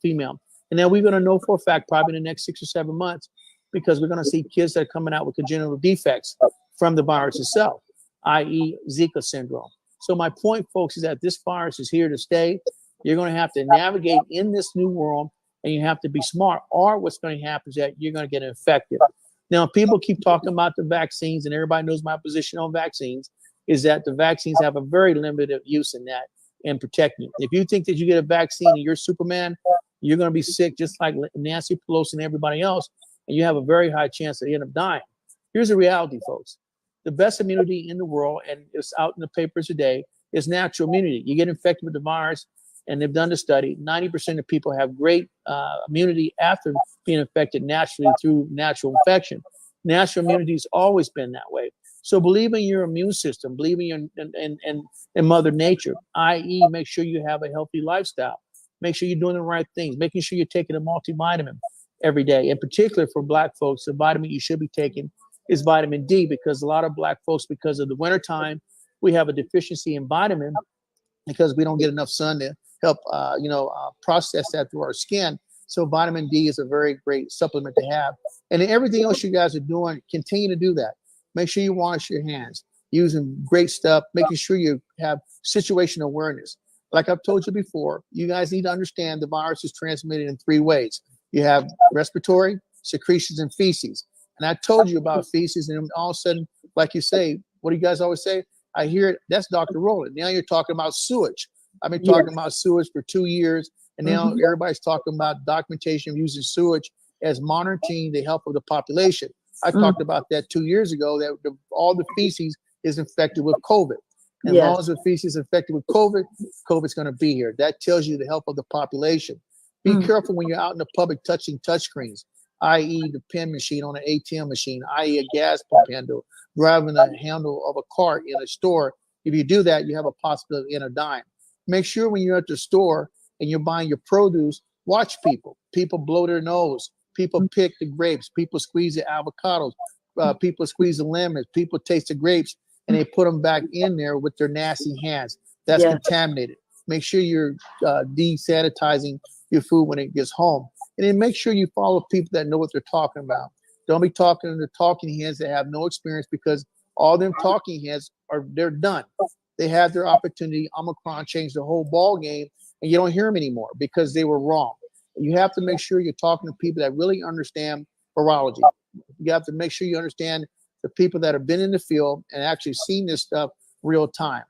female. And then we're going to know for a fact probably in the next 6 or 7 months, because we're going to see kids that are coming out with congenital defects from the virus itself, i.e. Zika syndrome. So my point, folks, is that this virus is here to stay. You're going to have to navigate in this new world, and you have to be smart, or what's going to happen is that you're going to get infected. Now, people keep talking about the vaccines, and everybody knows my position on vaccines, is that the vaccines have a very limited use in that and protecting you. If you think that you get a vaccine and you're Superman, you're going to be sick just like Nancy Pelosi and everybody else, and you have a very high chance that you end up dying. Here's the reality, folks. The best immunity in the world, and it's out in the papers today, is natural immunity. You get infected with the virus, and they've done the study. 90% of people have great immunity after being infected naturally through natural infection. Natural immunity has always been that way. So believe in your immune system, believe in Mother Nature, i.e. make sure you have a healthy lifestyle. Make sure you're doing the right things, making sure you're taking a multivitamin every day. In particular for Black folks, the vitamin you should be taking is vitamin D, because a lot of Black folks, because of the wintertime, we have a deficiency in vitamin because we don't get enough sun to help process that through our skin. So vitamin D is a very great supplement to have. And then everything else you guys are doing, continue to do that. Make sure you wash your hands, using great stuff, making sure you have situational awareness. Like I've told you before, you guys need to understand the virus is transmitted in 3 ways. You have respiratory, secretions, and feces. And I told you about feces, and all of a sudden, like you say, what do you guys always say? I hear it, that's Dr. Rowland. Now you're talking about sewage. I've been talking about sewage for 2 years, and now everybody's talking about documentation of using sewage as monitoring the health of the population. I talked about that 2 years ago, that all the feces is infected with COVID. And as long as the feces is infected with COVID, COVID's going to be here. That tells you the health of the population. Be careful when you're out in the public touching touchscreens, i.e. the pen machine on an ATM machine, i.e. a gas pump handle, driving the handle of a cart in a store. If you do that, you have a possibility of dying. Make sure when you're at the store and you're buying your produce, watch people. People blow their nose. People pick the grapes. People squeeze the avocados. People squeeze the lemons. People taste the grapes, and they put them back in there with their nasty hands. That's contaminated. Make sure you're desanitizing your food when it gets home. And then make sure you follow people that know what they're talking about. Don't be talking to the talking heads that have no experience, because all them talking heads they're done. They had their opportunity. Omicron changed the whole ball game, and you don't hear them anymore because they were wrong. You have to make sure you're talking to people that really understand virology. You have to make sure you understand the people that have been in the field and actually seen this stuff real time.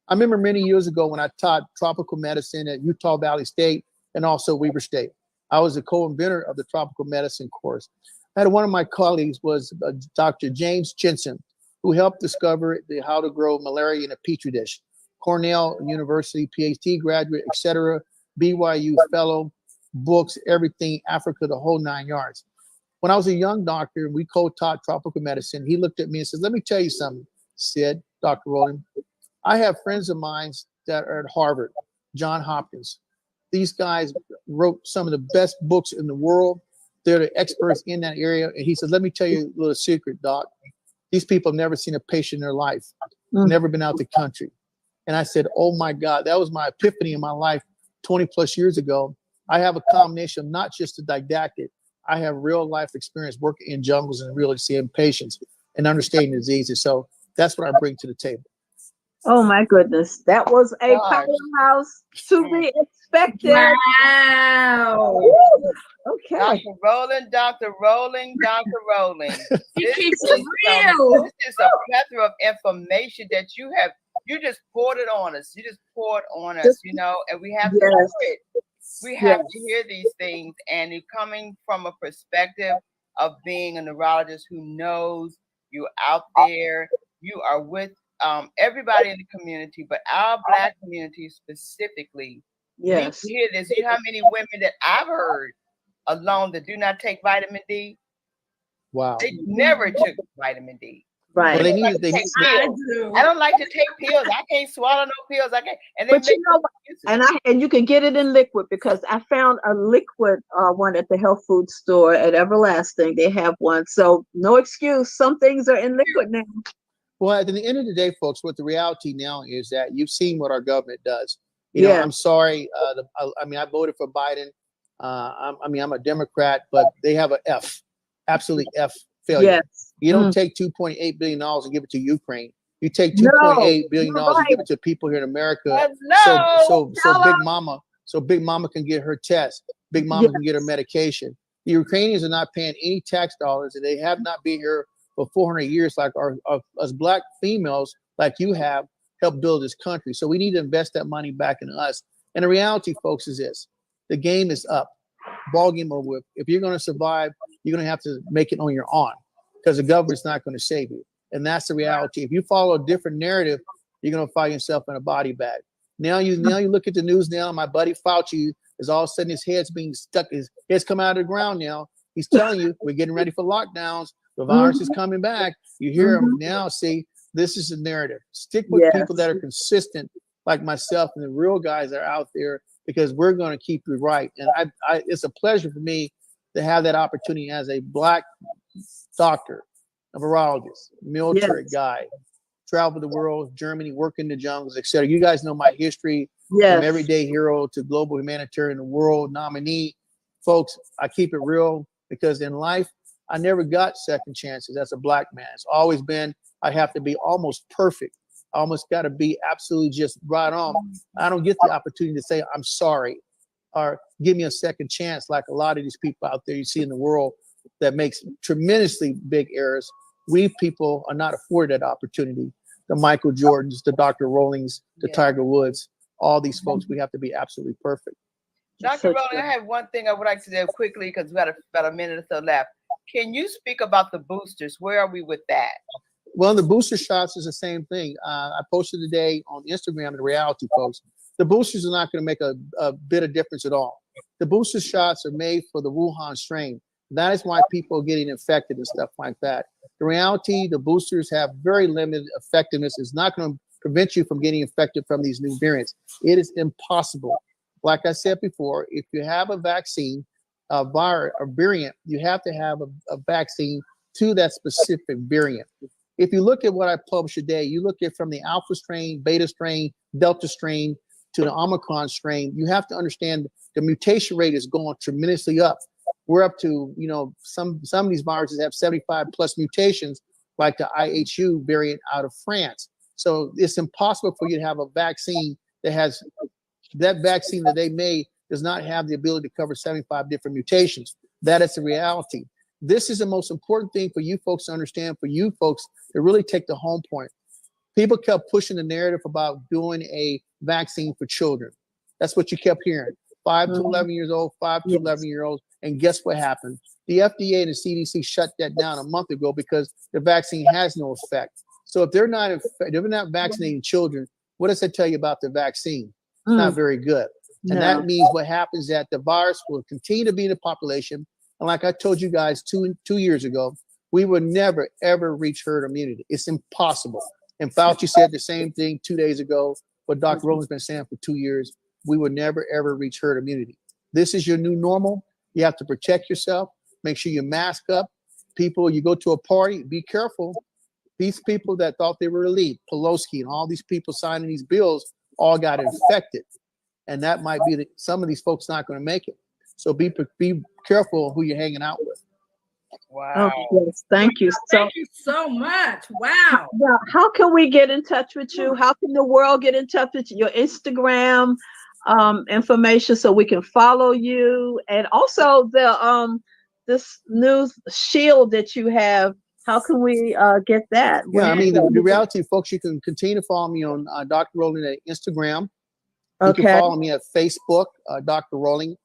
I remember many years ago when I taught tropical medicine at Utah Valley State and also Weber State. I was the co-inventor of the tropical medicine course. I had one of my colleagues was Dr. James Chinson, who helped discover how to grow malaria in a petri dish. Cornell University, PhD graduate, etc., BYU fellow, books, everything, Africa, the whole 9 yards. When I was a young doctor and we co-taught tropical medicine, he looked at me and said, let me tell you something, Sid, Dr. Rowland. I have friends of mine that are at Harvard, John Hopkins. These guys wrote some of the best books in the world. They're the experts in that area. And he said, let me tell you a little secret, Doc. These people have never seen a patient in their life, never been out the country. And I said, oh my God, that was my epiphany in my life 20 plus years ago. I have a combination of not just the didactic, I have real life experience working in jungles and really seeing patients and understanding diseases. So that's what I bring to the table. Oh my goodness. That was a powerhouse to be expected. Wow. Okay. Dr. Rowland. He keeps it real. This is a plethora of information that you just poured it on us. You just poured on us, you know, and we have to hear it. We have to hear these things, and you're coming from a perspective of being a neurologist who knows you're out there. You are with everybody in the community, but our Black community specifically. Yes. You hear this. You know how many women that I've heard alone that do not take vitamin D? Wow. They never took vitamin D. Right. Well, I don't like to take pills. I can't swallow no pills. I can't. And but you know what? And you can get it in liquid, because I found a liquid one at the health food store at Everlasting. They have one. So no excuse. Some things are in liquid now. Well, at the end of the day, folks, what the reality now is that you've seen what our government does. You know, I'm sorry. I voted for Biden. I'm a Democrat, but they have an F, absolutely F failure. Yes. You don't take $2.8 billion and give it to Ukraine. You take $2.8 billion and give it to people here in America. So Big Mama can get her test. Big Mama can get her medication. The Ukrainians are not paying any tax dollars, and they have not been here for 400 years like us Black females, like you have, helped build this country. So we need to invest that money back in us. And the reality, folks, is this. The game is up. Ball game over with. If you're going to survive, you're going to have to make it on your own, because the government's not going to save you. And that's the reality. If you follow a different narrative, you're going to find yourself in a body bag. Now you look at the news now. My buddy Fauci is all of a sudden his head's being stuck. His head's come out of the ground now. He's telling you we're getting ready for lockdowns. The virus is coming back. You hear him now. See, this is the narrative. Stick with people that are consistent, like myself, and the real guys that are out there, because we're going to keep you right. And it's a pleasure for me to have that opportunity as a Black doctor, a virologist, military guy, travel the world, Germany, work in the jungles, etc. You guys know my history from everyday hero to global humanitarian world nominee. Folks, I keep it real, because in life, I never got second chances as a Black man. It's always been, I have to be almost perfect. I almost got to be absolutely just right on. I don't get the opportunity to say, I'm sorry, or give me a second chance, like a lot of these people out there you see in the world that makes tremendously big errors. We people are not afforded that opportunity. The Michael Jordans, the Dr. Rowlings, the Tiger Woods, all these folks, we have to be absolutely perfect. Dr. Rowling, I have one thing I would like to do quickly, because we got about a minute or so left. Can you speak about the boosters? Where are we with that? Well, the booster shots is the same thing. I posted today on Instagram, the reality, folks. The boosters are not going to make a bit of difference at all. The booster shots are made for the Wuhan strain. That is why people are getting infected and stuff like that. The reality, the boosters have very limited effectiveness. It's not going to prevent you from getting infected from these new variants. It is impossible. Like I said before, if you have a vaccine, a variant, you have to have a vaccine to that specific variant. If you look at what I published today, you look at from the alpha strain, beta strain, delta strain to the Omicron strain, you have to understand the mutation rate is going tremendously up. We're up to, some of these viruses have 75 plus mutations, like the IHU variant out of France. So it's impossible for you to have a vaccine that vaccine that they made does not have the ability to cover 75 different mutations. That is the reality. This is the most important thing for you folks to understand, for you folks to really take the home point. People kept pushing the narrative about doing a vaccine for children. That's what you kept hearing. 5 to 11 years old, 5 to 11 year olds. And guess what happened? The FDA and the CDC shut that down a month ago because the vaccine has no effect. So if they're not vaccinating children, what does that tell you about the vaccine? It's not very good. And that means what happens is that the virus will continue to be in the population. And like I told you guys two years ago, we will never, ever reach herd immunity. It's impossible. And Fauci said the same thing 2 days ago, what Dr. Rowland's been saying for 2 years. We will never, ever reach herd immunity. This is your new normal. You have to protect yourself. Make sure you mask up. People, you go to a party, be careful. These people that thought they were elite, Pelosi and all these people signing these bills all got infected. And that might be some of these folks not going to make it. So be careful who you're hanging out with. Wow. Oh, yes. Thank you. Thank you so much. Wow. Now, how can we get in touch with you? How can the world get in touch with you? Your Instagram information so we can follow you, and also the this new shield that you have. How can we get that? Yeah, I mean, the reality, folks, you can continue to follow me on Dr. Rowling at Instagram. You can follow me at Facebook, Dr. Rowling.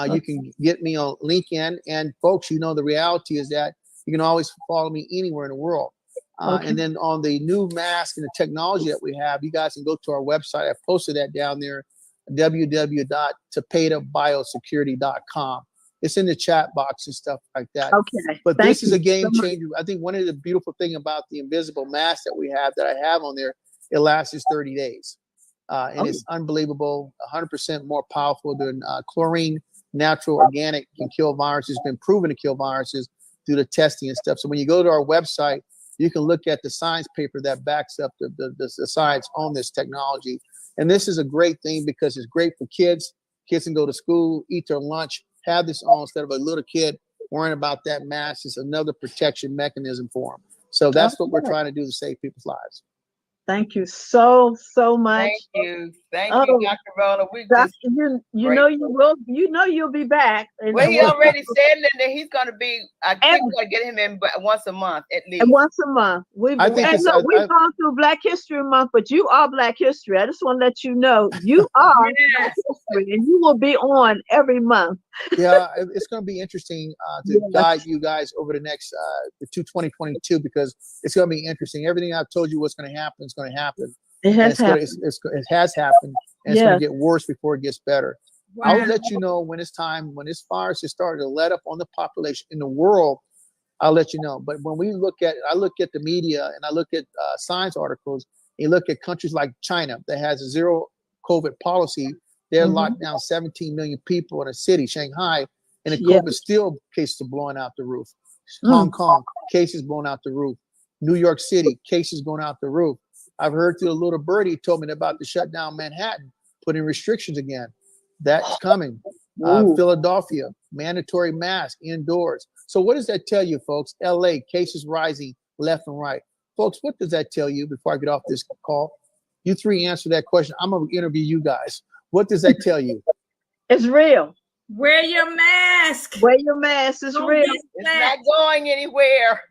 You can get me on LinkedIn. And folks, you know, the reality is that you can always follow me anywhere in the world. And then on the new mask and the technology that we have, you guys can go to our website. I posted that down there, www.tapedabiosecurity.com. It's in the chat box and stuff like that. Okay. But this is a game changer. I think one of the beautiful thing about the invisible mask that we have, that I have on there, it lasts 30 days. And it's unbelievable, 100% more powerful than chlorine. Natural, organic, can kill viruses, been proven to kill viruses through the testing and stuff. So when you go to our website, you can look at the science paper that backs up the science on this technology. And this is a great thing because it's great for kids. Kids can go to school, eat their lunch, have this on instead of a little kid worrying about that mask. It's another protection mechanism for them. So that's what we're trying to do to save people's lives. Thank you so much. Thank you, Dr. Rowland. We just you know you'll be back. Well, he already said that he's going to be. I think we're going to get him in once a month at least. And once a month. We've gone through Black History Month, but you are Black History. I just want to let you know you are Black History, and you will be on every month. Yeah, it's going to be interesting to guide you guys over the next 2022 because it's going to be interesting. Everything I've told you what's going to happen is going to happen. It has happened. It has happened, and it's going to get worse before it gets better. Wow. I'll let you know when it's time, when this virus is starting to let up on the population in the world. I'll let you know. But when we look at, I look at the media and I look at science articles. You look at countries like China that has a zero COVID policy. They're locked down 17 million people in a city, Shanghai, and the COVID still cases are blowing out the roof. Hong Kong, cases blowing out the roof. New York City, cases going out the roof. I've heard through a little birdie told me about the shut down Manhattan, putting restrictions again. That's coming. Philadelphia, mandatory mask indoors. So what does that tell you, folks? LA, cases rising left and right. Folks, what does that tell you before I get off this call? You three answer that question. I'm going to interview you guys. What does that tell you? It's real. Wear your mask. Wear your mask. It's real. It's not going anywhere.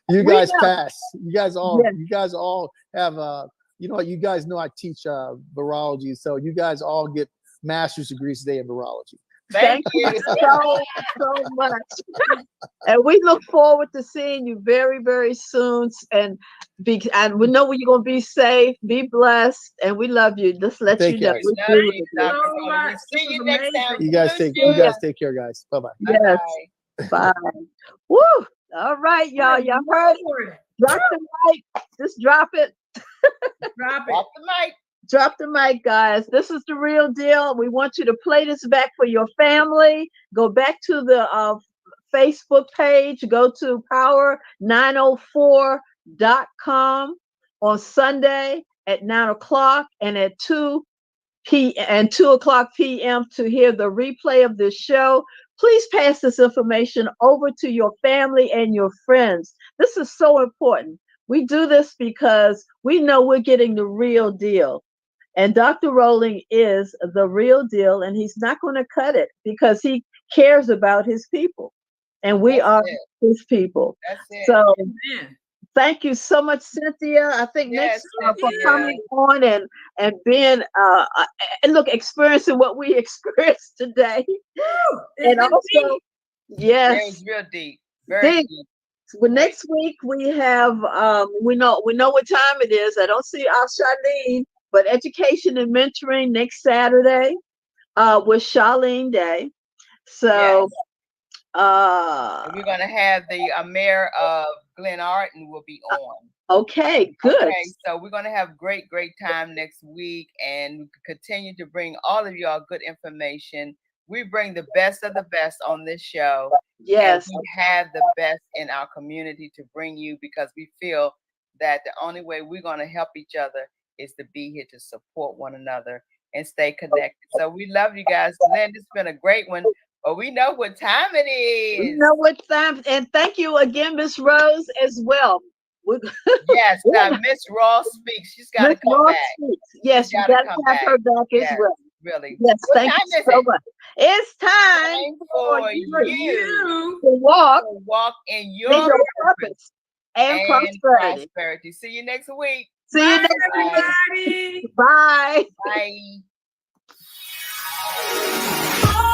You guys pass. You guys all have you know what, you guys know I teach virology, so you guys all get master's degrees today in virology. Thank you so much. And we look forward to seeing you very, very soon. And we know you're going to be safe, be blessed, and we love you. Just let you know. See you next time. You guys take care, guys. Bye-bye. Yes. Bye. Woo. All right, y'all. Y'all heard it. Drop the mic. Just drop it. Drop the mic. Drop the mic, guys. This is the real deal. We want you to play this back for your family. Go back to the Facebook page. Go to power904.com on Sunday at 9 o'clock and at 2 o'clock p.m. to hear the replay of this show. Please pass this information over to your family and your friends. This is so important. We do this because we know we're getting the real deal. And Dr. Rowling is the real deal, and he's not going to cut it because he cares about his people. And we are his people. That's it. So Thank you so much, Cynthia. I think Yes, next for Cynthia. coming on and being and look, experiencing what we experienced today. And also, Yeah, it yes, was real deep. Very deep. well, next week we have we know what time it is. I don't see our Charlene, but education and mentoring next Saturday with Charlene Day. So and we're gonna have the mayor of Glen Arden will be on. Okay, good. Okay, so we're gonna have great time next week, and we continue to bring all of y'all good information. We bring the best of the best on this show. Yes. And we have the best in our community to bring you because we feel that the only way we're gonna help each other is to be here to support one another and stay connected. So we love you guys. Lynn, it's been a great one. But we know what time it is. We know what time, and thank you again, Miss Rose, as well. Yes, Miss Ross speaks. She's got to come back. Yes, you got to have her back as well. Really. Yes, what thank time you is so it? much. It's time for you to walk in your purpose and prosperity. See you next week. See you next week. Bye. Bye.